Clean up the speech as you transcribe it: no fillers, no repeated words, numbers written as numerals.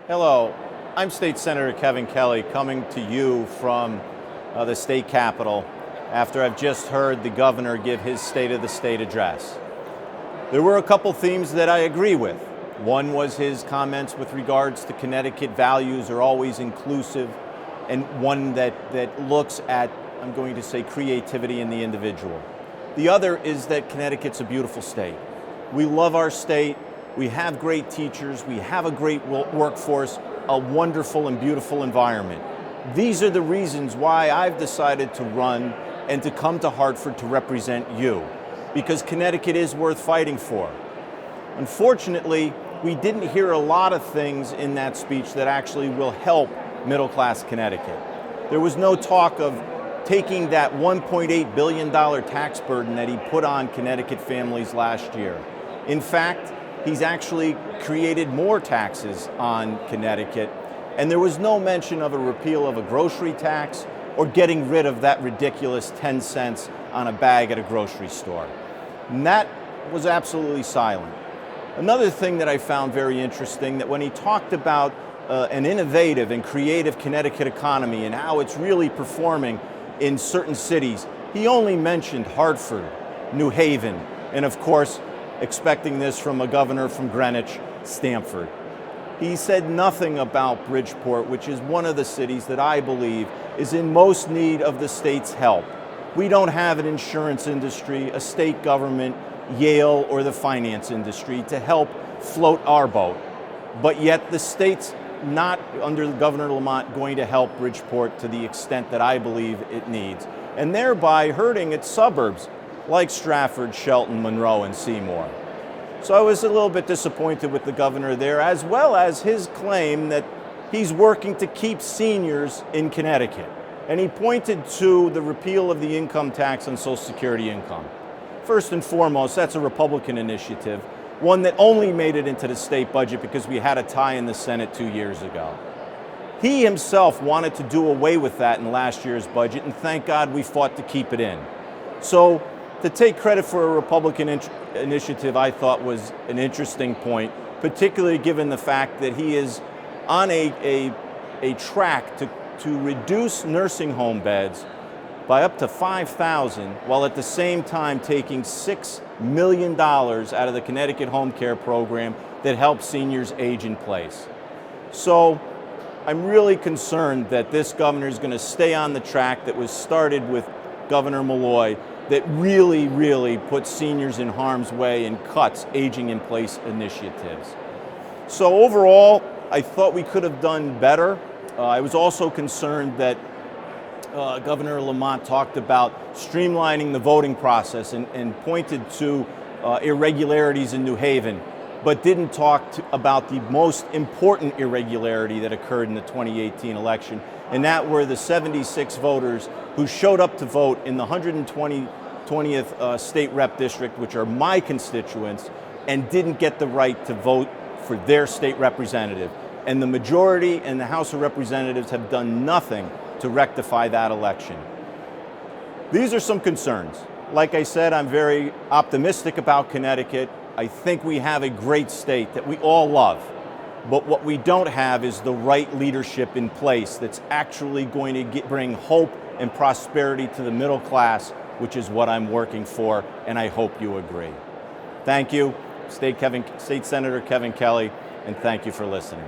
Hello, I'm State Senator Kevin Kelly coming to you from the state capitol after I've just heard the governor give his State of the State address. There were a couple themes that I agree with. One was his comments with regards to Connecticut values are always inclusive, and one that looks at, I'm going to say, creativity in the individual. The other is that Connecticut's a beautiful state. We love our state. We have great teachers, we have a great workforce, a wonderful and beautiful environment. These are the reasons why I've decided to run and to come to Hartford to represent you, because Connecticut is worth fighting for. Unfortunately, we didn't hear a lot of things in that speech that actually will help middle-class Connecticut. There was no talk of taking that $1.8 billion tax burden that he put on Connecticut families last year. In fact, he's actually created more taxes on Connecticut, and there was no mention of a repeal of a grocery tax or getting rid of that ridiculous 10 cents on a bag at a grocery store. And that was absolutely silent. Another thing that I found very interesting, that when he talked about an innovative and creative Connecticut economy and how it's really performing in certain cities, he only mentioned Hartford, New Haven, and of course, expecting this from a governor from Greenwich, Stamford. He said nothing about Bridgeport, which is one of the cities that I believe is in most need of the state's help. We don't have an insurance industry, a state government, Yale, or the finance industry to help float our boat. But yet the state's not, under Governor Lamont, going to help Bridgeport to the extent that I believe it needs, and thereby hurting its suburbs, like Stratford, Shelton, Monroe, and Seymour. So I was a little bit disappointed with the governor there, as well as his claim that he's working to keep seniors in Connecticut. And he pointed to the repeal of the income tax on Social Security income. First and foremost, that's a Republican initiative, one that only made it into the state budget because we had a tie in the Senate 2 years ago. He himself wanted to do away with that in last year's budget, and thank God we fought to keep it in. So, to take credit for a Republican initiative, I thought was an interesting point, particularly given the fact that he is on a track to reduce nursing home beds by up to 5,000, while at the same time taking $6 million out of the Connecticut Home Care Program that helps seniors age in place. So I'm really concerned that this governor is going to stay on the track that was started with Governor Malloy, that really puts seniors in harm's way and cuts aging in place initiatives. So overall, I thought we could have done better. I was also concerned that Governor Lamont talked about streamlining the voting process and pointed to irregularities in New Haven, but didn't talk about the most important irregularity that occurred in the 2018 election, and that were the 76 voters who showed up to vote in the 120th state rep district, which are my constituents, and didn't get the right to vote for their state representative. And the majority in the House of Representatives have done nothing to rectify that election. These are some concerns. Like I said, I'm very optimistic about Connecticut. I think we have a great state that we all love. But what we don't have is the right leadership in place that's actually going to bring hope and prosperity to the middle class, which is what I'm working for, and I hope you agree. Thank you, State Senator Kevin Kelly, and thank you for listening.